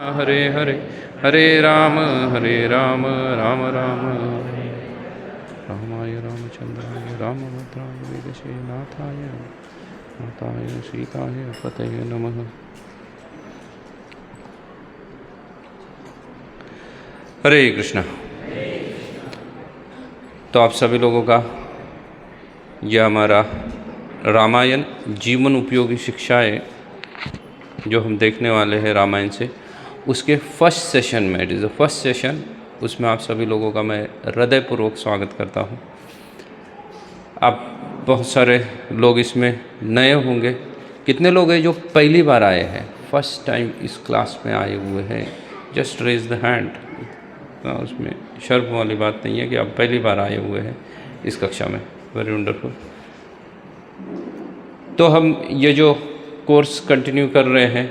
हरे हरे हरे राम राम राम रामाय रामचंद्राय रामभद्राय वेदसे नाथाय नाथाय सीताय पतये नमः। हरे कृष्णा। तो आप सभी लोगों का यह हमारा रामायण जीवन उपयोगी शिक्षाएं जो हम देखने वाले हैं रामायण से, उसके फर्स्ट सेशन में, it is the first session, उसमें आप सभी लोगों का मैं हृदयपूर्वक स्वागत करता हूं। आप बहुत सारे लोग इसमें नए होंगे। कितने लोग हैं जो पहली बार आए हैं, फर्स्ट टाइम इस क्लास में आए हुए हैं? Just raise the hand. उसमें शर्म वाली बात नहीं है कि आप पहली बार आए हुए हैं इस कक्षा में। Very wonderful. तो हम ये जो कोर्स कंटिन्यू कर रहे हैं,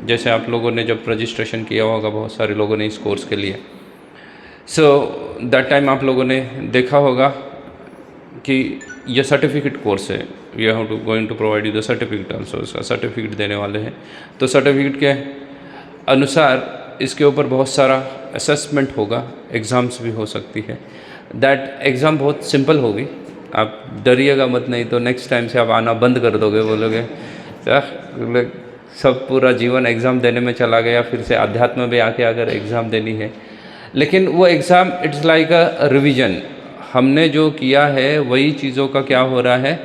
जैसे आप लोगों ने जब रजिस्ट्रेशन किया होगा, बहुत सारे लोगों ने इस कोर्स के लिए, सो दैट टाइम आप लोगों ने देखा होगा कि यह सर्टिफिकेट कोर्स है। We have to going to provide you the certificate also. इसका सर्टिफिकेट देने वाले हैं। तो सर्टिफिकेट के अनुसार इसके ऊपर बहुत सारा असेसमेंट होगा, एग्ज़ाम्स भी हो सकती है। दैट एग्ज़ाम बहुत सिंपल होगी, आप डरिएगा मत, नहीं तो नेक्स्ट टाइम से आप आना बंद कर दोगे, बोलोगे सब पूरा जीवन एग्ज़ाम देने में चला गया, फिर से अध्यात्म में आके अगर एग्ज़ाम देनी है। लेकिन वो exam it's like a revision. हमने जो किया है वही चीज़ों का क्या हो रहा है,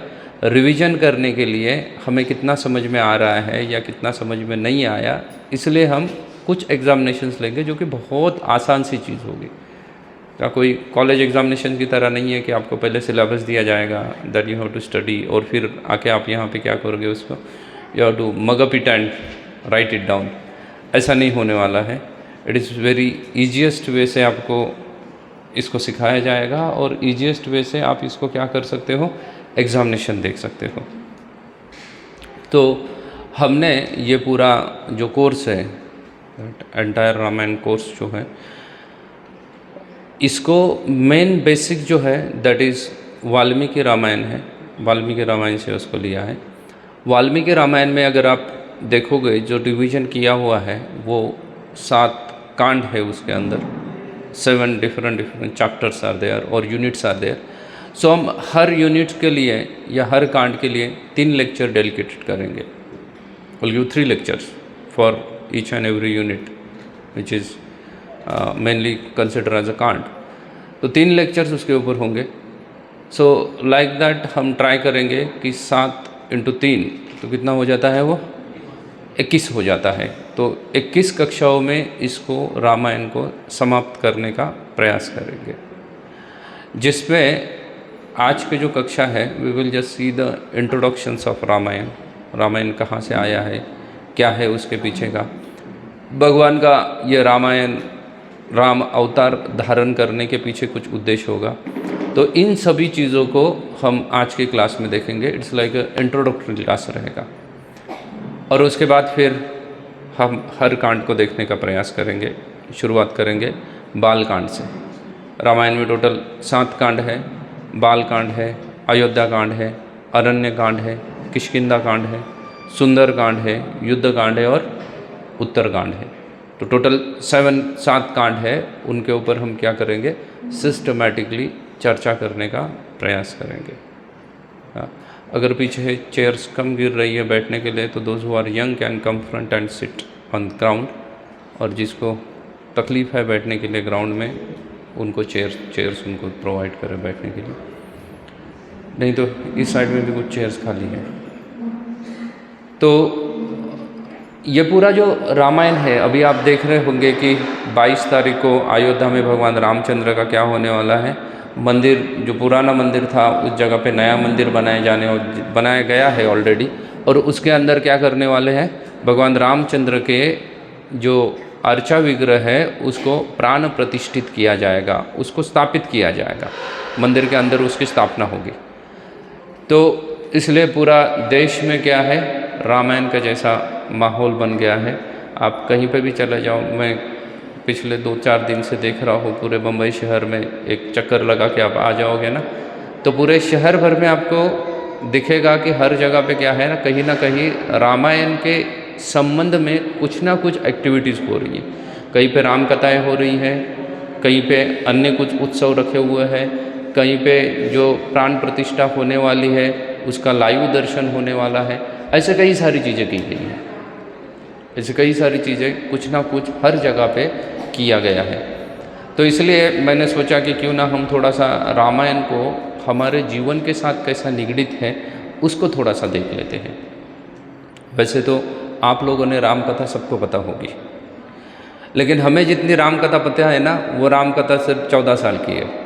रिवीजन करने के लिए हमें कितना समझ में आ रहा है या कितना समझ में नहीं आया, इसलिए हम कुछ एग्ज़ामिनेशंस लेंगे जो कि बहुत आसान सी चीज़ होगी। क्या कोई कॉलेज एग्ज़ामिनेशन की तरह नहीं है कि आपको पहले सिलेबस दिया जाएगा, that you have to study, और फिर आके आप यहाँ पे क्या करोगे, उसको you have to mug up it and write it down. ऐसा नहीं होने वाला है। It is very easiest way से आपको इसको सिखाया जाएगा, और ईजीएस्ट वे से आप इसको क्या कर सकते हो, एग्ज़ामिनेशन देख सकते हो। तो हमने ये पूरा जो कोर्स है, एंटायर रामायण कोर्स जो है, इसको मेन बेसिक जो है दैट इज़ वाल्मीकि रामायण है। वाल्मीकि रामायण से उसको लिया है। वाल्मीकि रामायण में अगर आप देखोगे जो डिवीज़न किया हुआ है वो 7 कांड है उसके अंदर, 7 डिफरेंट चैप्टर्स आर देयर और यूनिट्स आर देयर। सो हम हर यूनिट के लिए या हर कांड के लिए 3 लेक्चर डेडिकेटेड करेंगे। Will give 3 lectures for each and every unit which is mainly consider as a कांड। तो 3 लेक्चर्स उसके ऊपर होंगे। सो लाइक दैट हम ट्राई करेंगे कि 7 × 3 तो कितना हो जाता है, वो 21 हो जाता है। तो 21 कक्षाओं में इसको रामायण को समाप्त करने का प्रयास करेंगे, जिसमें आज की जो कक्षा है we will just see the introductions of Ramayan. Ramayan कहाँ से आया है, क्या है उसके पीछे का, भगवान का ये रामायण, राम अवतार धारण करने के पीछे कुछ उद्देश्य होगा। तो इन सभी चीज़ों को हम आज की क्लास में देखेंगे। इट्स लाइक इंट्रोडक्टरी क्लास रहेगा, और उसके बाद फिर हम हर कांड को देखने का प्रयास करेंगे। शुरुआत करेंगे बाल कांड से। रामायण में टोटल 7 कांड है। बाल कांड है, अयोध्या कांड है, अरण्य कांड है, किष्किंधा कांड है, सुंदर कांड है, युद्ध कांड है और उत्तर कांड है। तो टोटल 7 कांड है। उनके ऊपर हम क्या करेंगे, सिस्टमैटिकली चर्चा करने का प्रयास करेंगे। अगर पीछे चेयर्स कम गिर रही है बैठने के लिए, तो those who are young can come front and sit on ground, और जिसको तकलीफ़ है बैठने के लिए ग्राउंड में, उनको चेयर्स उनको प्रोवाइड करें बैठने के लिए। नहीं तो इस साइड में भी कुछ चेयर्स खाली हैं। तो ये पूरा जो रामायण है, अभी आप देख रहे होंगे कि 22 तारीख को अयोध्या में भगवान रामचंद्र का क्या होने वाला है, मंदिर, जो पुराना मंदिर था उस जगह पे नया मंदिर बनाया गया है ऑलरेडी, और उसके अंदर क्या करने वाले हैं, भगवान रामचंद्र के जो अर्चा विग्रह है उसको प्राण प्रतिष्ठित किया जाएगा, उसको स्थापित किया जाएगा, मंदिर के अंदर उसकी स्थापना होगी। तो इसलिए पूरा देश में क्या है, रामायण का जैसा माहौल बन गया है। आप कहीं पे भी चले जाओ, मैं पिछले 2-4 दिन से देख रहा हूँ, पूरे बम्बई शहर में एक चक्कर लगा के आप आ जाओगे ना, तो पूरे शहर भर में आपको दिखेगा कि हर जगह पे क्या है ना कहीं रामायण के संबंध में कुछ ना कुछ एक्टिविटीज़ हो रही हैं। कहीं पे राम कथाएँ हो रही हैं, कहीं पे अन्य कुछ उत्सव रखे हुए हैं, कहीं पे जो प्राण प्रतिष्ठा होने वाली है उसका लाइव दर्शन होने वाला है। ऐसे कई सारी चीज़ें की गई हैं, ऐसे कई सारी चीज़ें कुछ ना कुछ हर जगह पे किया गया है। तो इसलिए मैंने सोचा कि क्यों ना हम थोड़ा सा रामायण को हमारे जीवन के साथ कैसा निगड़ित है उसको थोड़ा सा देख लेते हैं। वैसे तो आप लोगों ने राम कथा सबको पता होगी, लेकिन हमें जितनी राम कथा पता है ना, वो राम कथा सिर्फ 14 साल की है।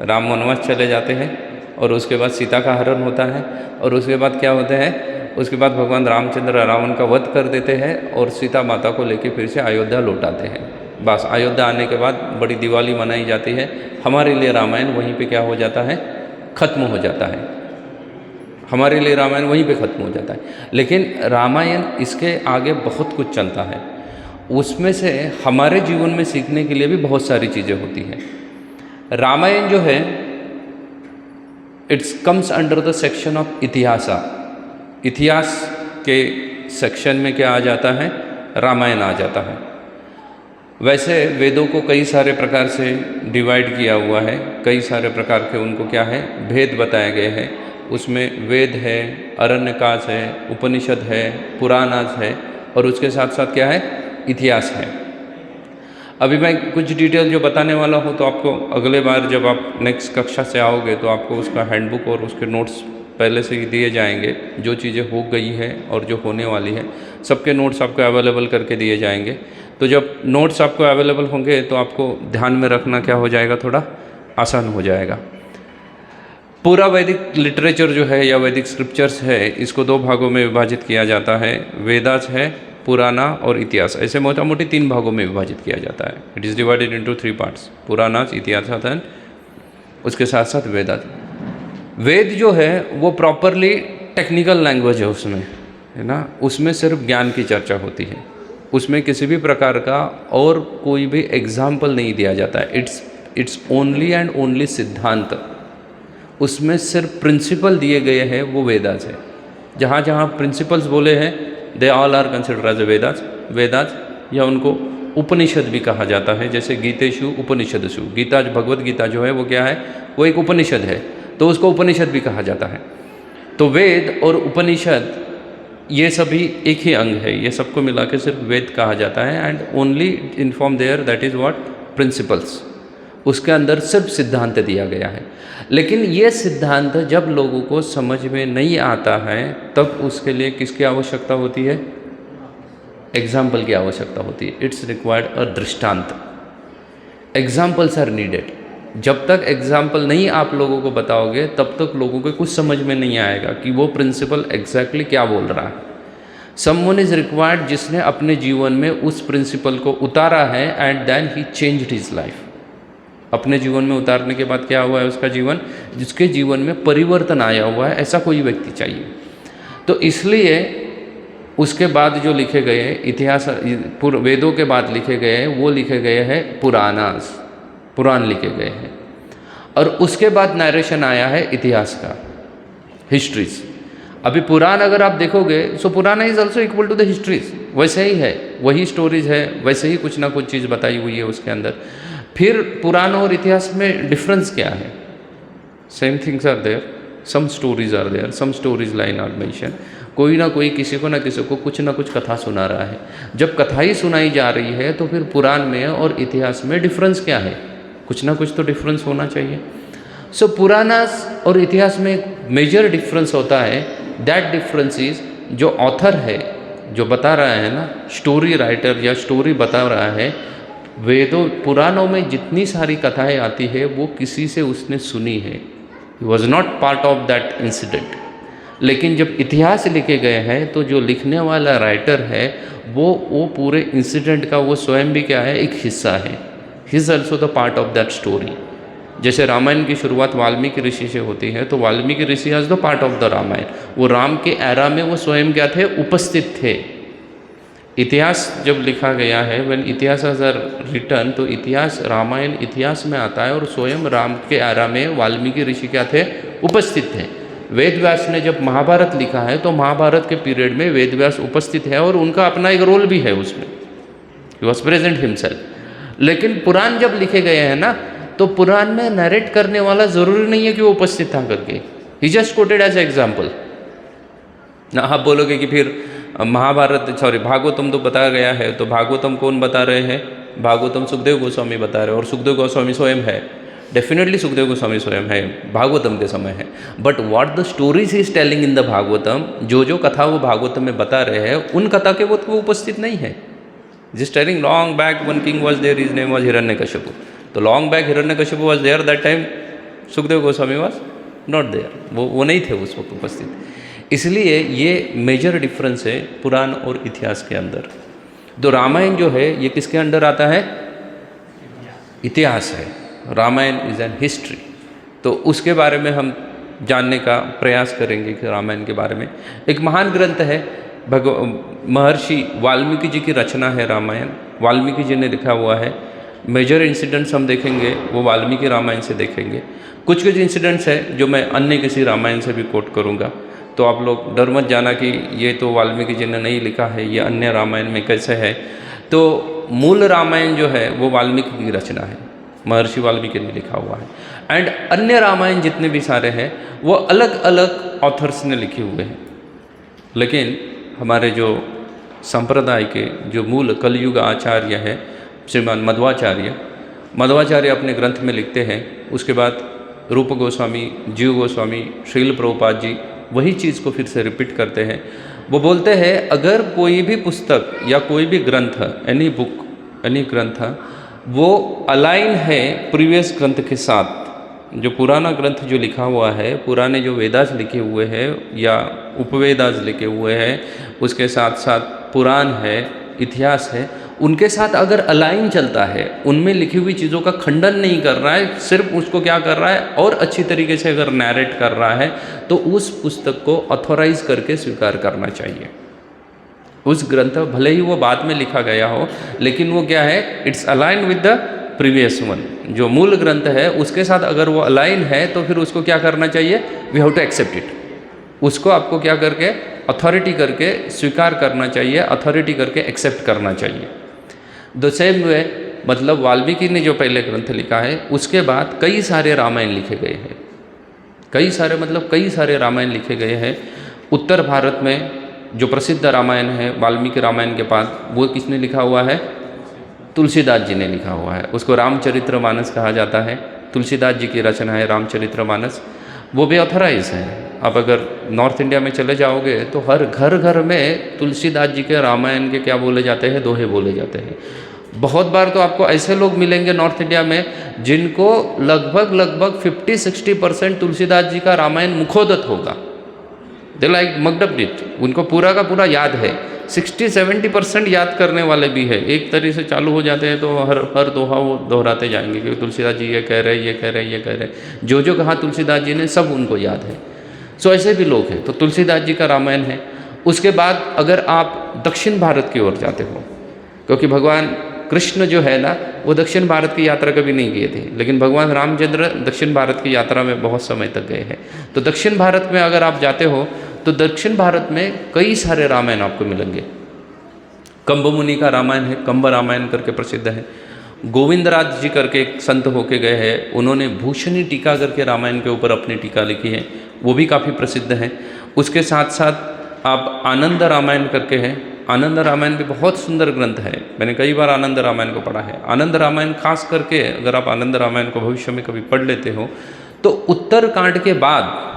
राम वनवास चले जाते हैं और उसके बाद सीता का हरण होता है, और उसके बाद क्या होता है, उसके बाद भगवान रामचंद्र रावण का वध कर देते हैं और सीता माता को लेकर फिर से अयोध्या लौटाते हैं। बस अयोध्या आने के बाद बड़ी दिवाली मनाई जाती है। हमारे लिए रामायण वहीं पे क्या हो जाता है, ख़त्म हो जाता है। हमारे लिए रामायण वहीं पे ख़त्म हो जाता है। लेकिन रामायण इसके आगे बहुत कुछ चलता है, उसमें से हमारे जीवन में सीखने के लिए भी बहुत सारी चीज़ें होती हैं। रामायण जो है it's comes under the section of Itihasa. इतिहास के सेक्शन में क्या आ जाता है, रामायण आ जाता है। वैसे वेदों को कई सारे प्रकार से डिवाइड किया हुआ है, कई सारे प्रकार के उनको क्या है, भेद बताए गए हैं। उसमें वेद है, अरण्यकाश है, उपनिषद है, पुराणास है, और उसके साथ साथ क्या है, इतिहास है। अभी मैं कुछ डिटेल जो बताने वाला हूँ तो आपको अगले बार जब आप नेक्स्ट कक्षा से आओगे तो आपको उसका हैंडबुक और उसके नोट्स पहले से ही दिए जाएंगे। जो चीज़ें हो गई है और जो होने वाली है सबके नोट्स आपको अवेलेबल करके दिए जाएंगे। तो जब नोट्स आपको अवेलेबल होंगे तो आपको ध्यान में रखना क्या हो जाएगा, थोड़ा आसान हो जाएगा। पूरा वैदिक लिटरेचर जो है या वैदिक स्क्रिप्चर्स है, इसको 2 भागों में विभाजित किया जाता है। वेदास है, पुराना और इतिहास, ऐसे मोटा मोटी 3 भागों में विभाजित किया जाता है। It is divided into 3 parts, पुराना, इतिहास एंड उसके साथ साथ वेदास। वेद जो है वो प्रॉपरली टेक्निकल लैंग्वेज है, उसमें है ना, उसमें सिर्फ ज्ञान की चर्चा होती है। उसमें किसी भी प्रकार का और कोई भी एग्जाम्पल नहीं दिया जाता है। इट्स ओनली एंड ओनली सिद्धांत। उसमें सिर्फ प्रिंसिपल दिए गए हैं, वो वेदास है। जहाँ जहाँ प्रिंसिपल्स बोले हैं they all are considered as Vedas. Vedas या उनको उपनिषद भी कहा जाता है, जैसे गीतेषु उपनिषदसु। गीता, भगवत गीता जो है वो क्या है, वो एक उपनिषद है, तो उसको उपनिषद भी कहा जाता है। तो वेद और उपनिषद ये सभी एक ही अंग है, ये सबको मिला के सिर्फ वेद कहा जाता है। And only inform there that is what, principles. उसके अंदर सिर्फ सिद्धांत दिया गया है। लेकिन ये सिद्धांत जब लोगों को समझ में नहीं आता है तब उसके लिए किसकी आवश्यकता होती है, एग्जाम्पल की आवश्यकता होती है। इट्स रिक्वायर्ड अ दृष्टांत। Examples are needed. जब तक एग्जाम्पल नहीं आप लोगों को बताओगे तब तक लोगों को कुछ समझ में नहीं आएगा कि वो प्रिंसिपल एग्जैक्टली क्या बोल रहा है। समवन इज रिक्वायर्ड जिसने अपने जीवन में उस प्रिंसिपल को उतारा है and then he changed his life. अपने जीवन में उतारने के बाद क्या हुआ है उसका जीवन, जिसके जीवन में परिवर्तन आया हुआ है, ऐसा कोई व्यक्ति चाहिए। तो इसलिए उसके बाद जो लिखे गए हैं इतिहास, वेदों के बाद लिखे गए हैं वो लिखे गए हैं पुराणास, पुराण लिखे गए हैं। और उसके बाद नरेशन आया है इतिहास का, हिस्ट्रीज। अभी पुराण अगर आप देखोगे so Purana is also equal to the histories, वैसे ही है, वही स्टोरीज है, वैसे ही कुछ ना कुछ चीज़ बताई हुई है उसके अंदर। फिर पुराण और इतिहास में डिफरेंस क्या है, same things are there, some stories are there, some stories line are mention. कोई ना कोई किसी को ना किसी को कुछ ना कुछ कथा सुना रहा है। जब कथा ही सुनाई जा रही है तो फिर पुराण में और इतिहास में डिफरेंस क्या है, कुछ ना कुछ तो डिफरेंस होना चाहिए। सो पुराणास और इतिहास में एक मेजर डिफरेंस होता है। दैट डिफरेंस इज, जो ऑथर है, जो बता रहा है ना, स्टोरी राइटर या स्टोरी बता रहा है, वेदों पुराणों में जितनी सारी कथाएं आती है वो किसी से उसने सुनी है, he was not part of that incident. लेकिन जब इतिहास लिखे गए हैं तो जो लिखने वाला राइटर है वो पूरे इंसिडेंट का वो स्वयं भी क्या है, एक हिस्सा है। He is also the part of that story. जैसे रामायण की शुरुआत वाल्मीकि ऋषि से होती है तो Valmiki Rishi as the part of the Ramayana, वो राम के एरा में वो स्वयं क्या थे, उपस्थित थे। इतिहास जब लिखा गया है, व्हेन इतिहास आर रिटर्न, तो इतिहास, रामायण इतिहास में आता है और स्वयं राम के एरा में वाल्मीकि ऋषि क्या थे, उपस्थित थे। वेद व्यास ने जब महाभारत लिखा है तो महाभारत के पीरियड में वेद व्यास उपस्थित है और उनका अपना एक रोल भी है उसमें, ही वॉज प्रेजेंट हिमसेल्फ। लेकिन पुराण जब लिखे गए हैं ना, तो पुराण में नरेट करने वाला ज़रूरी नहीं है कि वो उपस्थित था करके, ही जस्ट कोटेड एज एग्जाम्पल। आप बोलोगे कि फिर महाभारत भागवतम तो बताया गया है, तो भागवतम कौन बता रहे हैं? भागवतम सुखदेव गोस्वामी बता रहे हैं, और सुखदेव गोस्वामी स्वयं है, डेफिनेटली सुखदेव गोस्वामी स्वयं है, भागवतम के समय है। But what the stories is telling in the Bhagavatam, जो कथा वो भागवतम में बता रहे हैं, उन कथा के वो उपस्थित नहीं है। Just telling long back one king was there, his name was Hiranyakashipu. तो long back Hiranyakashipu was there, that time Sukhdev Goswami was not there, वो नहीं थे उस वक्त उपस्थित। इसलिए ये मेजर डिफरेंस है पुराण और इतिहास के अंदर। तो रामायण जो है ये किसके अंडर आता है? इतिहास है। Ramayan is an history. तो उसके बारे में हम जानने का प्रयास करेंगे कि रामायण के बारे में। एक महान ग्रंथ है, महर्षि वाल्मीकि जी की रचना है रामायण, वाल्मीकि जी ने लिखा हुआ है। मेजर इंसिडेंट्स हम देखेंगे वो वाल्मीकि रामायण से देखेंगे। कुछ इंसिडेंट्स है जो मैं अन्य किसी रामायण से भी कोट करूँगा, तो आप लोग डर मत जाना कि ये तो वाल्मीकि जी ने नहीं लिखा है, ये अन्य रामायण में कैसे है। तो मूल रामायण जो है वो वाल्मीकि की रचना है, महर्षि वाल्मीकि ने लिखा हुआ है। एंड अन्य रामायण जितने भी सारे हैं वो अलग अलग ऑथर्स ने लिखे हुए हैं। लेकिन हमारे जो संप्रदाय के जो मूल कलयुग आचार्य है श्रीमान मध्वाचार्य अपने ग्रंथ में लिखते हैं। उसके बाद रूप गोस्वामी, जीव गोस्वामी, श्रील प्रभुपाद जी वही चीज़ को फिर से रिपीट करते हैं। वो बोलते हैं अगर कोई भी पुस्तक या कोई भी ग्रंथ, एनी बुक, एनी ग्रंथ, वो अलाइन है प्रीवियस ग्रंथ के साथ, जो पुराना ग्रंथ जो लिखा हुआ है, पुराने जो वेदास लिखे हुए हैं या उपवेदास लिखे हुए हैं, उसके साथ साथ पुराण है, इतिहास है, उनके साथ अगर अलाइन चलता है, उनमें लिखी हुई चीज़ों का खंडन नहीं कर रहा है, सिर्फ उसको क्या कर रहा है और अच्छी तरीके से अगर नैरेट कर रहा है, तो उस पुस्तक को ऑथोराइज करके स्वीकार करना चाहिए। उस ग्रंथ भले ही वो बाद में लिखा गया हो, लेकिन वो क्या है, it's align with the previous one. जो मूल ग्रंथ है उसके साथ अगर वो अलाइन है तो फिर उसको क्या करना चाहिए? We have to accept it. उसको आपको क्या करके अथॉरिटी करके स्वीकार करना चाहिए, अथॉरिटी करके एक्सेप्ट करना चाहिए। द सेम वे, मतलब वाल्मीकि ने जो पहले ग्रंथ लिखा है उसके बाद कई सारे रामायण लिखे गए हैं, कई सारे रामायण लिखे गए हैं। उत्तर भारत में जो प्रसिद्ध रामायण है वाल्मीकि रामायण के बाद, वो किसने लिखा हुआ है? तुलसीदास जी ने लिखा हुआ है। उसको रामचरितमानस कहा जाता है, तुलसीदास जी की रचना है रामचरितमानस। वो भी ऑथराइज है। आप अगर नॉर्थ इंडिया में चले जाओगे तो हर घर में तुलसीदास जी के रामायण के क्या बोले जाते हैं? दोहे बोले जाते हैं। बहुत बार तो आपको ऐसे लोग मिलेंगे नॉर्थ इंडिया में जिनको लगभग 50-60% तुलसीदास जी का रामायण मुखोदत होगा। दे लाइक मकडअप इट, उनको पूरा का पूरा याद है। 60-70% याद करने वाले भी है। एक तरीके से चालू हो जाते हैं तो हर दोहा वो दोहराते जाएंगे कि तुलसीदास जी ये कह रहे, ये कह रहे, ये कह रहे, जो कहा तुलसीदास जी ने सब उनको याद है। सो ऐसे भी लोग हैं। तो तुलसीदास जी का रामायण है। उसके बाद अगर आप दक्षिण भारत की ओर जाते हो, क्योंकि भगवान कृष्ण जो है ना वो दक्षिण भारत की यात्रा कभी नहीं किए थे, लेकिन भगवान रामचंद्र दक्षिण भारत की यात्रा में बहुत समय तक गए हैं। तो दक्षिण भारत में अगर आप जाते हो तो दक्षिण भारत में कई सारे रामायण आपको मिलेंगे। कंब मुनि का रामायण है, कंब रामायण करके प्रसिद्ध है। गोविंदराज जी करके एक संत होके गए हैं, उन्होंने भूषणी टीका करके रामायण के ऊपर अपनी टीका लिखी है, वो भी काफ़ी प्रसिद्ध है। उसके साथ साथ आप आनंद रामायण करके है, आनंद रामायण भी बहुत सुंदर ग्रंथ है। मैंने कई बार आनंद रामायण को पढ़ा है। आनंद रामायण खास करके अगर आप आनंद रामायण को भविष्य में कभी पढ़ लेते हो तो उत्तरकांड के बाद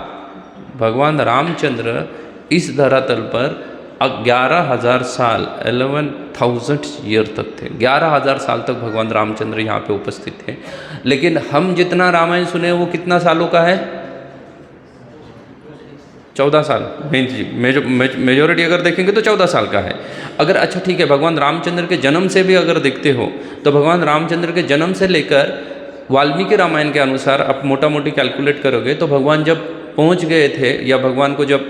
भगवान रामचंद्र इस धरातल पर 11,000 साल 11,000 ईयर तक थे। 11,000 साल तक भगवान रामचंद्र यहाँ पे उपस्थित थे। लेकिन हम जितना रामायण सुने वो कितना सालों का है? 14 साल। मेजोरिटी अगर देखेंगे तो 14 साल का है। अगर अच्छा ठीक है, भगवान रामचंद्र के जन्म से भी अगर देखते हो तो भगवान रामचंद्र के जन्म से लेकर वाल्मीकि रामायण के अनुसार आप मोटा मोटी कैलकुलेट करोगे तो भगवान जब पहुँच गए थे या भगवान को जब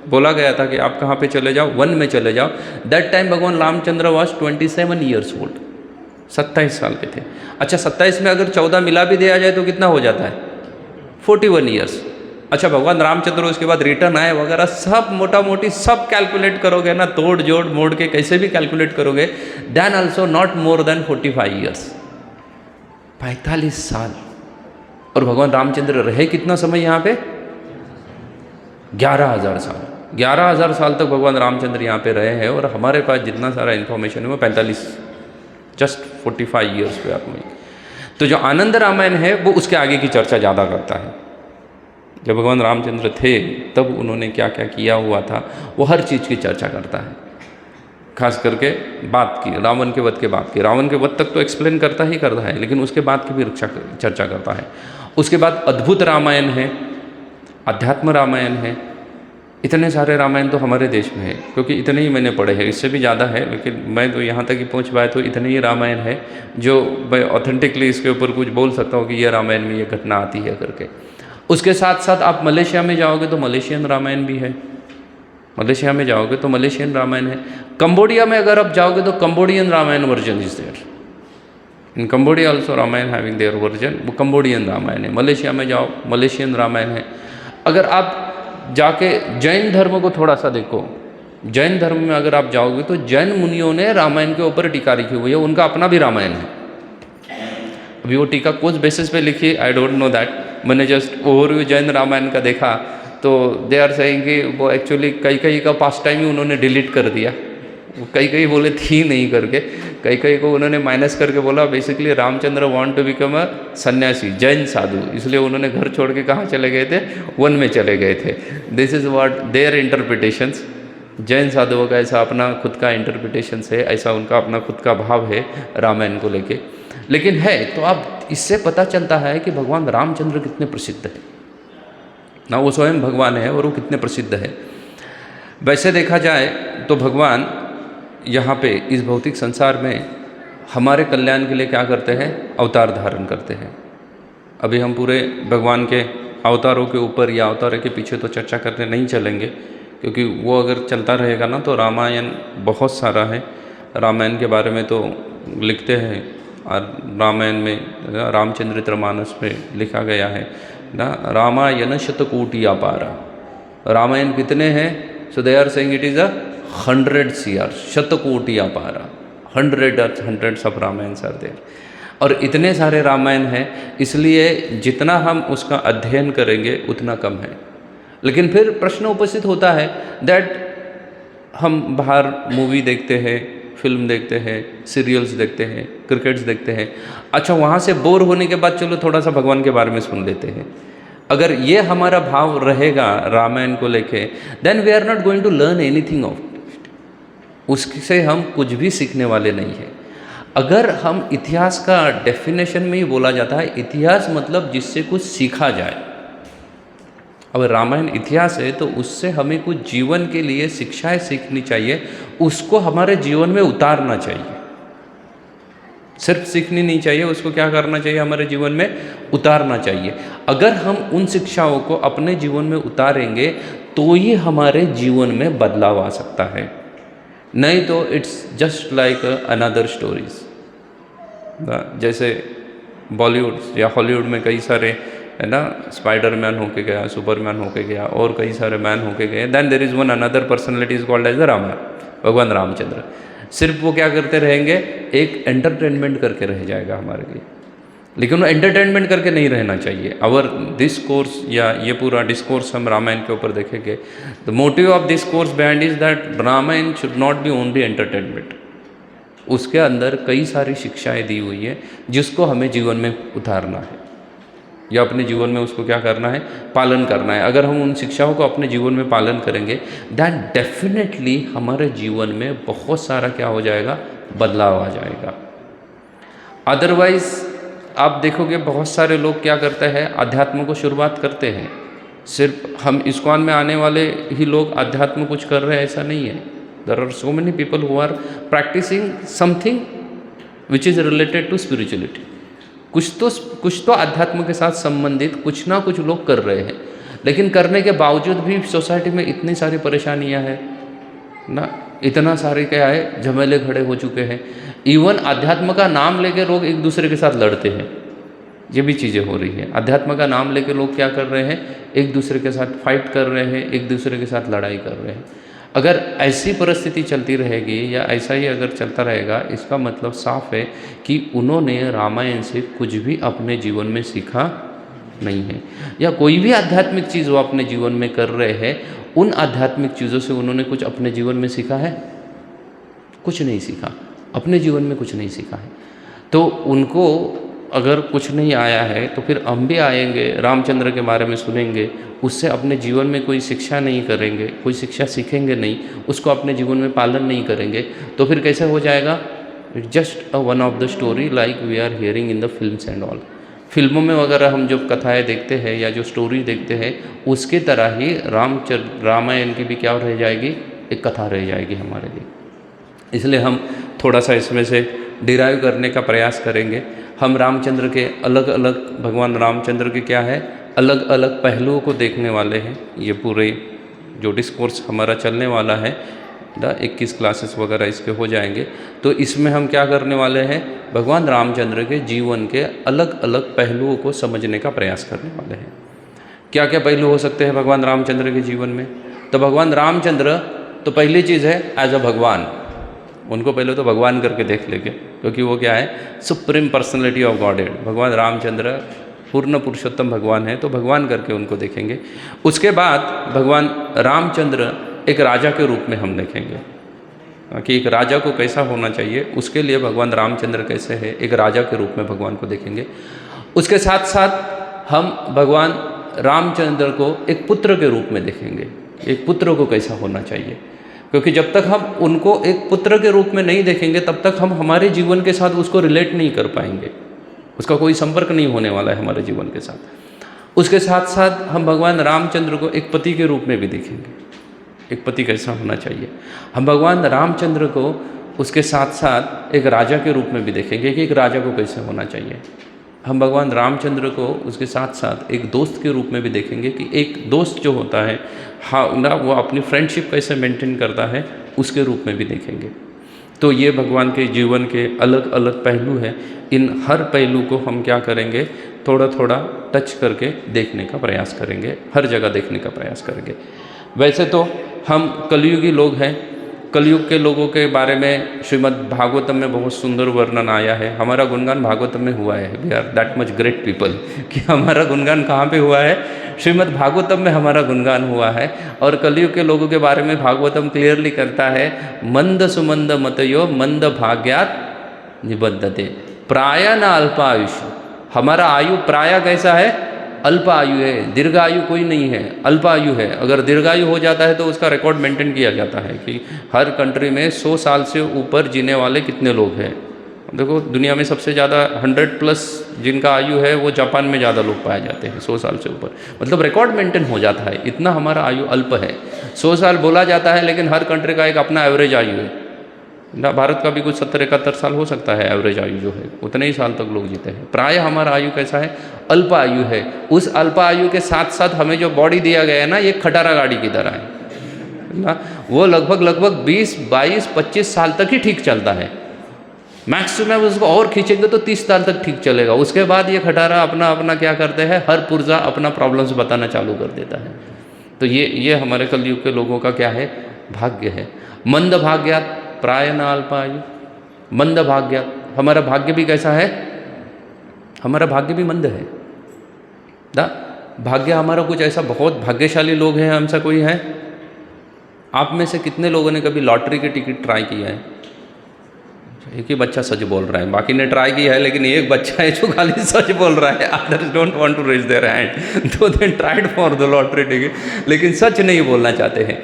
बोला गया था कि आप कहाँ पे चले जाओ, वन में चले जाओ, दैट टाइम भगवान रामचंद्र वॉज 27 ईयर्स ओल्ड, 27 साल के थे। अच्छा 27 में अगर 14 मिला भी दिया जाए तो कितना हो जाता है? 41 ईयर्स। अच्छा भगवान रामचंद्र उसके बाद रिटर्न आए वगैरह सब मोटा मोटी सब कैलकुलेट करोगे ना, तोड़ जोड़ मोड़ के कैसे भी कैलकुलेट करोगे, then also not more than 45 years, 45 साल। और भगवान रामचंद्र रहे कितना समय यहाँ पे? 11,000 साल। 11,000 साल तक भगवान रामचंद्र यहाँ पे रहे हैं, और हमारे पास जितना सारा इन्फॉर्मेशन है वो 45, जस्ट 45 ईयर्स पे आप में। तो जो आनंद रामायण है वो उसके आगे की चर्चा ज़्यादा करता है। जब भगवान रामचंद्र थे तब उन्होंने क्या क्या किया हुआ था वो हर चीज़ की चर्चा करता है, खास करके बात की रावण के वध के बाद की। रावण के वध तक तो एक्सप्लेन करता ही करता है, लेकिन उसके बाद की भी चर्चा करता है। उसके बाद अद्भुत रामायण है, अध्यात्म रामायण है। इतने सारे रामायण तो हमारे देश में है, क्योंकि इतने ही मैंने पढ़े हैं, इससे भी ज़्यादा है, लेकिन मैं तो यहाँ तक ही पहुँच पाया तो इतने ही रामायण है जो मैं ऑथेंटिकली इसके ऊपर कुछ बोल सकता हूँ कि ये रामायण में ये घटना आती है करके। उसके साथ साथ आप मलेशिया में जाओगे तो मलेशियन रामायण भी है, मलेशिया में जाओगे तो मलेशियन रामायण है। कंबोडिया में अगर आप जाओगे तो Cambodian Ramayan version is there, in Cambodia also Ramayan having their version, वो कंबोडियन रामायण है। मलेशिया में जाओ मलेशियन रामायण है। अगर आप जाके जैन धर्म को थोड़ा सा देखो, जैन धर्म में अगर आप जाओगे तो जैन मुनियों ने रामायण के ऊपर टीका लिखी हुई है, उनका अपना भी रामायण है। अभी वो टीका कुछ बेसिस पे लिखी, आई डोंट नो दैट, मैंने जस्ट ओवरव्यू जैन रामायण का देखा तो दे आर सेइंग कि वो एक्चुअली कई का पास्ट टाइम ही उन्होंने डिलीट कर दिया, वो कई बोले थी नहीं करके, कई को उन्होंने माइनस करके बोला basically Ramchandra want to become a sanyasi, Jain साधु, इसलिए उन्होंने घर छोड़ के कहाँ चले गए थे? वन में चले गए थे। This is what their interpretations. Jain साधुओं का ऐसा अपना खुद का इंटरप्रिटेशंस है, ऐसा उनका अपना खुद का भाव है रामायण को लेके। लेकिन है तो अब इससे पता चलता है कि भगवान रामचंद्र कितने प्रसिद्ध है ना, वो स्वयं भगवान है और वो कितने प्रसिद्ध है। वैसे देखा जाए तो भगवान यहाँ पे इस भौतिक संसार में हमारे कल्याण के लिए क्या करते हैं? अवतार धारण करते हैं। अभी हम पूरे भगवान के अवतारों के ऊपर या अवतारों के पीछे तो चर्चा करने नहीं चलेंगे, क्योंकि वो अगर चलता रहेगा ना तो रामायण बहुत सारा है। रामायण के बारे में तो लिखते हैं, और रामायण में रामचरितमानस में लिखा गया है ना, रामायण शतकोटि अपारा। रामायण कितने हैं? So they are saying it is 100 CR, शतकोटि अपारा, hundreds of Ramayana are there. और इतने सारे रामायण हैं, इसलिए जितना हम उसका अध्ययन करेंगे उतना कम है। लेकिन फिर प्रश्न उपस्थित होता है दैट हम बाहर मूवी देखते हैं, फिल्म देखते हैं, सीरियल्स देखते हैं, क्रिकेट्स देखते हैं, अच्छा वहाँ से बोर होने के बाद चलो थोड़ा सा भगवान के बारे में सुन लेते हैं। अगर ये हमारा भाव रहेगा रामायण को लेके, then we are not going to learn anything of, उससे हम कुछ भी सीखने वाले नहीं हैं। अगर हम इतिहास का डेफिनेशन में ही बोला जाता है, इतिहास मतलब जिससे कुछ सीखा जाए। अब रामायण इतिहास है तो उससे हमें कुछ जीवन के लिए शिक्षाएं सीखनी चाहिए, उसको हमारे जीवन में उतारना चाहिए। सिर्फ सीखनी नहीं चाहिए, उसको क्या करना चाहिए? हमारे जीवन में उतारना चाहिए। अगर हम उन शिक्षाओं को अपने जीवन में उतारेंगे तो ही हमारे जीवन में बदलाव आ सकता है, नहीं तो it's just like another stories. जैसे बॉलीवुड या हॉलीवुड में कई सारे है ना, स्पाइडरमैन होके गया, सुपरमैन होके गया, और कई सारे मैन होके गए। Then there is one another personality is called as the Rama, भगवान रामचंद्र। सिर्फ वो क्या करते रहेंगे? एक एंटरटेनमेंट करके रह जाएगा हमारे लिए, लेकिन वो एंटरटेनमेंट करके नहीं रहना चाहिए। अवर दिस कोर्स या ये पूरा डिस्कोर्स हम रामायण के ऊपर देखेंगे, the motive of this course behind is that Ramayan should not be only entertainment. उसके अंदर कई सारी शिक्षाएं दी हुई है जिसको हमें जीवन में उतारना है या अपने जीवन में उसको क्या करना है? पालन करना है। अगर हम उन शिक्षाओं को अपने जीवन में पालन करेंगे, दैट डेफिनेटली हमारे जीवन में बहुत सारा क्या हो जाएगा? बदलाव आ जाएगा। अदरवाइज आप देखोगे बहुत सारे लोग क्या करते हैं? अध्यात्म को शुरुआत करते हैं। सिर्फ हम इस्कॉन में आने वाले ही लोग अध्यात्म कुछ कर रहे हैं ऐसा नहीं है। There are so many people who are practicing something which is related to spirituality. कुछ तो अध्यात्म के साथ संबंधित कुछ ना कुछ लोग कर रहे हैं, लेकिन करने के बावजूद भी सोसाइटी में इतनी सारी परेशानियां हैं ना, इतना सारे क्या है झमेले खड़े हो चुके हैं। इवन अध्यात्म का नाम लेके लोग एक दूसरे के साथ लड़ते हैं। ये भी चीज़ें हो रही है। अध्यात्म का नाम लेके लोग क्या कर रहे हैं, एक दूसरे के साथ फाइट कर रहे हैं, एक दूसरे के साथ लड़ाई कर रहे हैं। अगर ऐसी परिस्थिति चलती रहेगी या ऐसा ही अगर चलता रहेगा, इसका मतलब साफ है कि उन्होंने रामायण से कुछ भी अपने जीवन में सीखा नहीं है, या कोई भी आध्यात्मिक चीज़ वो अपने जीवन में कर रहे हैं, उन आध्यात्मिक चीज़ों से उन्होंने कुछ अपने जीवन में सीखा है? कुछ नहीं सीखा, अपने जीवन में कुछ नहीं सीखा है। तो उनको अगर कुछ नहीं आया है तो फिर हम भी आएंगे, रामचंद्र के बारे में सुनेंगे, उससे अपने जीवन में कोई शिक्षा नहीं करेंगे, कोई शिक्षा सीखेंगे नहीं, उसको अपने जीवन में पालन नहीं करेंगे, तो फिर कैसे हो जाएगा? Just one of the story like we are hearing in the films and all. फिल्मों में वगैरह हम जो कथाएं देखते हैं या जो स्टोरी देखते हैं, उसके तरह ही रामायण की भी क्या रह जाएगी? एक कथा रह जाएगी हमारे लिए। इसलिए हम थोड़ा सा इसमें से डिराइव करने का प्रयास करेंगे। हम रामचंद्र के अलग अलग, भगवान रामचंद्र के क्या है, अलग अलग पहलुओं को देखने वाले हैं। ये पूरे जो डिस्कोर्स हमारा चलने वाला है, 21 क्लासेस वगैरह इसके हो जाएंगे। तो इसमें हम क्या करने वाले हैं, भगवान रामचंद्र के जीवन के अलग अलग पहलुओं को समझने का प्रयास करने वाले हैं। क्या क्या पहलू हो सकते हैं भगवान रामचंद्र के जीवन में? तो भगवान रामचंद्र तो पहली चीज़ है एज अ भगवान, उनको पहले तो भगवान करके देख लेंगे, क्योंकि वो क्या है, सुप्रीम पर्सनैलिटी ऑफ गॉडहेड। भगवान रामचंद्र पूर्ण पुरुषोत्तम भगवान है, तो भगवान करके उनको देखेंगे। उसके बाद भगवान रामचंद्र एक राजा के रूप में हम देखेंगे कि एक राजा को कैसा होना चाहिए, उसके लिए भगवान रामचंद्र कैसे है, एक राजा के रूप में भगवान को देखेंगे। उसके साथ साथ हम भगवान रामचंद्र को एक पुत्र के रूप में देखेंगे, एक पुत्र को कैसा होना चाहिए, क्योंकि जब तक हम उनको एक पुत्र के रूप में नहीं देखेंगे तब तक हम हमारे जीवन के साथ उसको रिलेट नहीं कर पाएंगे, उसका कोई संपर्क नहीं होने वाला है हमारे जीवन के साथ। उसके साथ साथ हम भगवान रामचंद्र को एक पति के रूप में भी देखेंगे, एक पति कैसा होना चाहिए। हम भगवान रामचंद्र को उसके साथ साथ एक राजा के रूप में भी देखेंगे कि एक राजा को कैसे होना चाहिए। हम भगवान रामचंद्र को उसके साथ साथ एक दोस्त के रूप में भी देखेंगे कि एक दोस्त जो होता है, हाँ ना, वो अपनी फ्रेंडशिप कैसे मेंटेन करता है, उसके रूप में भी देखेंगे। तो ये भगवान के जीवन के अलग अलग पहलू हैं। इन हर पहलू को हम क्या करेंगे, थोड़ा थोड़ा टच करके देखने का प्रयास करेंगे, हर जगह देखने का प्रयास करेंगे। वैसे तो हम कलयुगी लोग हैं, कलयुग के लोगों के बारे में श्रीमद् भागवतम में बहुत सुंदर वर्णन आया है। हमारा गुणगान भागवतम में हुआ है। We are that much great people कि हमारा गुणगान कहाँ पे हुआ है, श्रीमद् भागवतम में हमारा गुणगान हुआ है। और कलयुग के लोगों के बारे में भागवतम क्लियरली करता है, मंद सुमंद मतयो मंद भाग्यात निबद्धते प्राय न अल्पायुष। हमारा आयु प्राय कैसा है, अल्प आयु है, दीर्घ आयु कोई नहीं है, अल्प आयु है। अगर दीर्घायु हो जाता है तो उसका रिकॉर्ड मेंटेन किया जाता है कि हर कंट्री में 100 साल से ऊपर जीने वाले कितने लोग हैं। देखो दुनिया में सबसे ज़्यादा 100+ जिनका आयु है वो जापान में ज़्यादा लोग पाए जाते हैं, 100 साल से ऊपर। मतलब रिकॉर्ड मेंटेन हो जाता है, इतना हमारा आयु अल्प है। 100 साल बोला जाता है, लेकिन हर कंट्री का एक अपना एवरेज आयु है ना। भारत का भी कुछ 70-71 साल हो सकता है एवरेज आयु जो है, उतने ही साल तक लोग जीते हैं। प्राय हमारा आयु कैसा है, अल्प आयु है। उस अल्प आयु के साथ साथ हमें जो बॉडी दिया गया है ना, ये खटारा गाड़ी की तरह है ना। वो लगभग 20, 22, 25 साल तक ही ठीक चलता है। मैक्सिमम उसको और खींचेंगे तो 30 साल तक ठीक चलेगा। उसके बाद ये खटारा अपना अपना क्या करते हैं, हर पुर्जा अपना प्रॉब्लम्स बताना चालू कर देता है। तो ये हमारे कलयुग के लोगों का क्या है, भाग्य है। मंद भाग्यात प्राय न अल्पायु, मंद भाग्यात। हमारा भाग्य भी कैसा है, हमारा भाग्य भी मंद है ना। भाग्य हमारा कुछ ऐसा, बहुत भाग्यशाली लोग हैं हमसे कोई है। आप में से कितने लोगों ने कभी लॉटरी की टिकट ट्राई किया है? एक ही बच्चा सच बोल रहा है, बाकी ने ट्राई किया है, लेकिन एक बच्चा है जो खाली सच बोल रहा है। Others don't want to raise their hand, तो they tried for the lottery ticket, लेकिन सच नहीं बोलना चाहते हैं।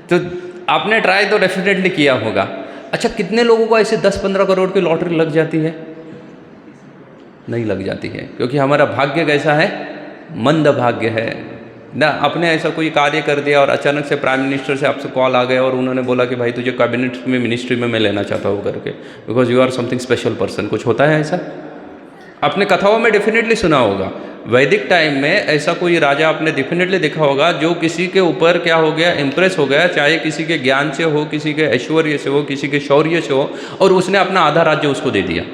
तो आपने ट्राई तो डेफिनेटली किया होगा। अच्छा, कितने लोगों को ऐसे 10-15 करोड़ की लॉटरी लग जाती है? नहीं लग जाती है, क्योंकि हमारा भाग्य कैसा है, मंद भाग्य है ना। आपने ऐसा कोई कार्य कर दिया और अचानक से प्राइम मिनिस्टर से आपसे कॉल आ गया और उन्होंने बोला कि भाई तुझे कैबिनेट में, मिनिस्ट्री में मैं लेना चाहता हूँ करके, because you are something special person. कुछ होता है ऐसा, आपने कथाओं में डेफिनेटली सुना होगा। वैदिक टाइम में ऐसा कोई राजा आपने डेफिनेटली देखा होगा जो किसी के ऊपर क्या हो गया, इम्प्रेस हो गया, चाहे किसी के ज्ञान से हो, किसी के ऐश्वर्य से हो, किसी के शौर्य से हो, और उसने अपना आधा राज्य उसको दे दिया।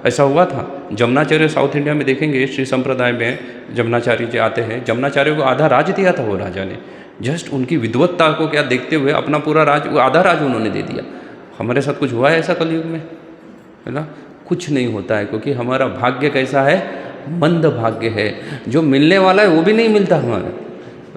ऐसा हुआ था। जमुनाचार्य साउथ इंडिया में देखेंगे, श्री संप्रदाय में जमुनाचार्य जी आते हैं, जमुनाचार्य को आधा राज दिया था वो राजा ने, जस्ट उनकी विद्वत्ता को क्या देखते हुए अपना पूरा राज, वो आधा राज उन्होंने दे दिया। हमारे साथ कुछ हुआ है ऐसा कलयुग में? है ना, कुछ नहीं होता है, क्योंकि हमारा भाग्य कैसा है, मंद भाग्य है। जो मिलने वाला है वो भी नहीं मिलता हमारा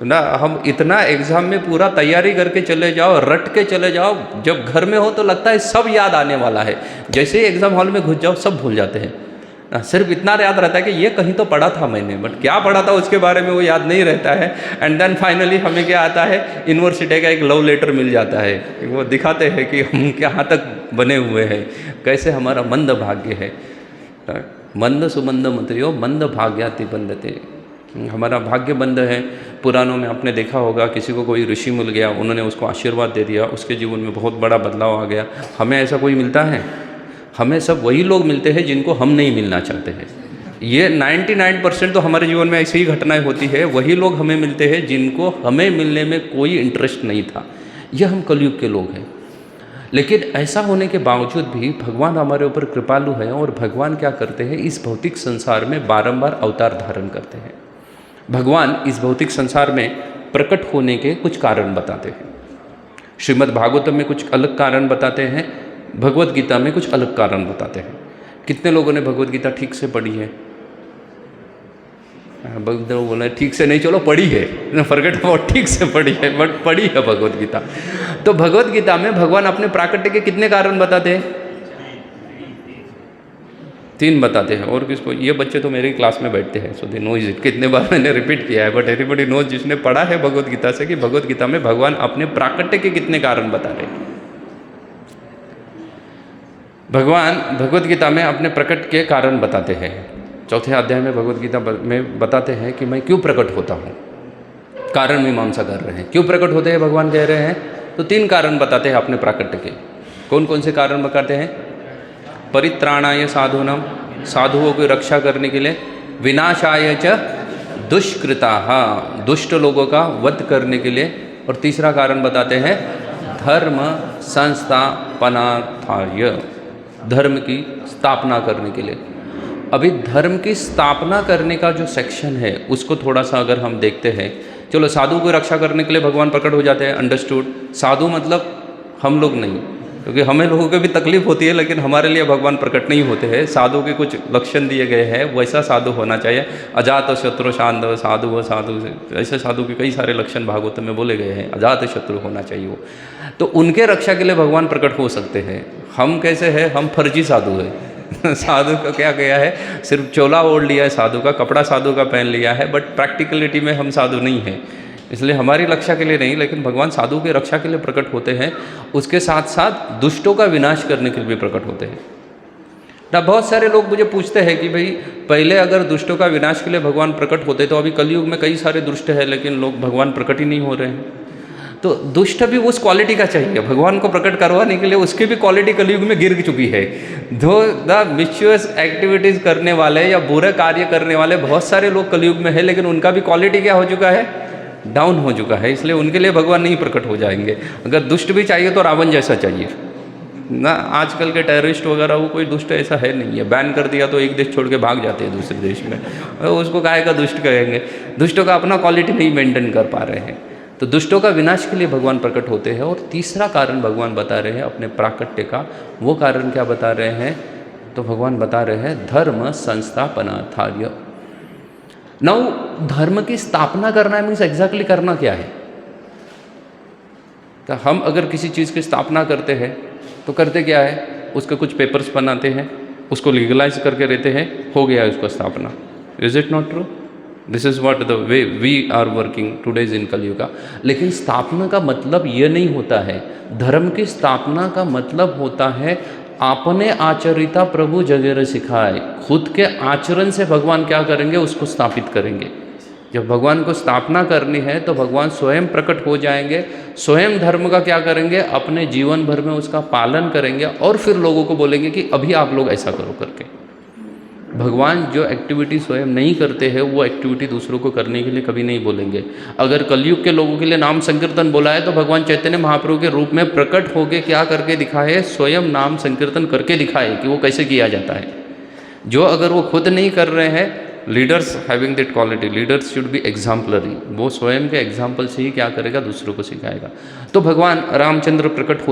ना। हम इतना एग्ज़ाम में पूरा तैयारी करके चले जाओ, रट के चले जाओ, जब घर में हो तो लगता है सब याद आने वाला है, जैसे ही एग्ज़ाम हॉल में घुस जाओ सब भूल जाते हैं। सिर्फ इतना याद रहता है कि ये कहीं तो पढ़ा था मैंने, बट क्या पढ़ा था उसके बारे में वो याद नहीं रहता है। एंड देन फाइनली हमें क्या आता है, यूनिवर्सिटी का एक लव लेटर मिल जाता है, वो दिखाते हैं कि हम कहाँ तक बने हुए हैं, कैसे हमारा मंद भाग्य है। मंद सुमंद मतयो मंद भाग्याति बंधते, हमारा भाग्य बंद है। पुराणों में आपने देखा होगा, किसी को कोई ऋषि मिल गया, उन्होंने उसको आशीर्वाद दे दिया, उसके जीवन में बहुत बड़ा बदलाव आ गया। हमें ऐसा कोई मिलता है? हमें सब वही लोग मिलते हैं जिनको हम नहीं मिलना चाहते हैं। ये 99% तो हमारे जीवन में ऐसी ही घटनाएं होती है, वही लोग हमें मिलते हैं जिनको हमें मिलने में कोई इंटरेस्ट नहीं था। ये हम कलयुग के लोग हैं। लेकिन ऐसा होने के बावजूद भी भगवान हमारे ऊपर कृपालु है, और भगवान क्या करते हैं, इस भौतिक संसार में बारंबार अवतार धारण करते हैं। भगवान इस भौतिक संसार में प्रकट होने के कुछ कारण बताते हैं। श्रीमद् भागवतम में कुछ अलग कारण बताते हैं, भगवत गीता में कुछ अलग कारण बताते हैं। कितने लोगों ने भगवत गीता ठीक से पढ़ी है? बोला ठीक से नहीं, चलो पढ़ी है, फॉरगेट अबाउट ठीक से पढ़ी है, बट पढ़ी है भगवत गीता। तो भगवत गीता में भगवान अपने प्राकट्य के कितने कारण बताते हैं? 3 बताते हैं। और किसको? ये बच्चे तो मेरी क्लास में बैठते हैं, सो दे नो इट। कितने बार मैंने रिपीट किया है, बट एवरीबॉडी नोज, जिसने पढ़ा है भगवत गीता से, कि भगवत गीता में भगवान अपने प्राकट्य के कितने कारण बता रहे हैं। भगवान भगवत गीता में अपने प्रकट के कारण बताते हैं। 4थे अध्याय में भगवत गीता में बताते हैं कि मैं क्यों प्रकट होता हूँ। कारण मीमांसा कर रहे हैं, क्यों प्रकट होते हैं भगवान कह रहे हैं। तो 3 कारण बताते हैं अपने प्राकट्य के। कौन कौन से कारण बताते हैं? परित्राणाय साधूनाम, साधुओं की रक्षा करने के लिए, विनाशाय च दुष्कृताः, दुष्ट लोगों का वध करने के लिए, और तीसरा कारण बताते हैं धर्म संस्थापनार्थाय, धर्म की स्थापना करने के लिए। अभी धर्म की स्थापना करने का जो सेक्शन है उसको थोड़ा सा अगर हम देखते हैं, चलो साधु को रक्षा करने के लिए भगवान प्रकट हो जाते हैं, अंडरस्टूड। साधु मतलब हम लोग नहीं, क्योंकि हमें लोगों को भी तकलीफ होती है, लेकिन हमारे लिए भगवान प्रकट नहीं होते हैं। साधु के कुछ लक्षण दिए गए हैं, वैसा साधु होना चाहिए। अजात शत्रु शांत साधु, साधु ऐसे साधु के कई सारे लक्षण भागवत में बोले गए हैं। अजात शत्रु होना चाहिए वो, तो उनके रक्षा के लिए भगवान प्रकट हो सकते हैं। हम कैसे हैं? हम फर्जी साधु हैं। साधु का क्या गया है, सिर्फ चोला ओढ़ लिया है साधु का, कपड़ा साधु का पहन लिया है, बट प्रैक्टिकलिटी में हम साधु नहीं हैं। इसलिए हमारी रक्षा के लिए नहीं, लेकिन भगवान साधु की रक्षा के लिए प्रकट होते हैं। उसके साथ साथ दुष्टों का विनाश करने के लिए भी प्रकट होते हैं ना। बहुत सारे लोग मुझे पूछते हैं कि भाई पहले अगर दुष्टों का विनाश के लिए भगवान प्रकट होते तो अभी कलयुग में कई सारे दुष्ट हैं, लेकिन लोग भगवान प्रकट ही नहीं हो रहे हैं। तो दुष्ट भी उस क्वालिटी का चाहिए, भगवान को प्रकट करवाने के लिए उसकी भी क्वालिटी कलयुग में गिर चुकी है। दो द मिस्चुअस एक्टिविटीज़ करने वाले या बुरे कार्य करने वाले बहुत सारे लोग कलयुग में है, लेकिन उनका भी क्वालिटी क्या हो चुका है, डाउन हो चुका है। इसलिए उनके लिए भगवान नहीं प्रकट हो जाएंगे। अगर दुष्ट भी चाहिए तो रावण जैसा चाहिए ना। आजकल के टेररिस्ट वगैरह वो कोई दुष्ट ऐसा है नहीं है, बैन कर दिया तो एक देश छोड़ के भाग जाते हैं दूसरे देश में, उसको काहे का दुष्ट कहेंगे। दुष्टों का अपना क्वालिटी नहीं मेंटेन कर पा रहे हैं, तो दुष्टों का विनाश के लिए भगवान प्रकट होते हैं। और तीसरा कारण भगवान बता रहे हैं अपने प्राकट्य का, वो कारण क्या बता रहे हैं, तो भगवान बता रहे हैं धर्म संस्थापनार्थाय। नाउ धर्म की स्थापना करना मीन्स एग्जैक्टली करना क्या है। तो हम अगर किसी चीज़ की स्थापना करते हैं तो करते क्या है, उसके कुछ पेपर्स बनाते हैं, उसको लीगलाइज करके रहते हैं, हो गया है उसका स्थापना। Is it not true? This is what the way we are working todays in Kaliyuga. लेकिन स्थापना का मतलब ये नहीं होता है। धर्म की स्थापना का मतलब होता है आपने आचरिता प्रभु जगेर सिखाए, खुद के आचरण से भगवान क्या करेंगे, उसको स्थापित करेंगे। जब भगवान को स्थापना करनी है तो भगवान स्वयं प्रकट हो जाएंगे, स्वयं धर्म का क्या करेंगे, अपने जीवन भर में उसका पालन करेंगे, और फिर लोगों को बोलेंगे कि अभी आप लोग ऐसा करो करके। भगवान जो एक्टिविटी स्वयं नहीं करते हैं वो एक्टिविटी दूसरों को करने के लिए कभी नहीं बोलेंगे। अगर कलयुग के लोगों के लिए नाम संकीर्तन बोला है तो भगवान चैतन्य महाप्रभु के रूप में प्रकट होके क्या करके दिखाए, स्वयं नाम संकीर्तन करके दिखाए कि वो कैसे किया जाता है। जो अगर वो खुद नहीं कर रहे हैं, leaders having that quality, leaders should be exemplary, वो स्वयं के एग्जाम्पल से ही क्या करेगा, दूसरों को सिखाएगा। तो भगवान रामचंद्र प्रकट होते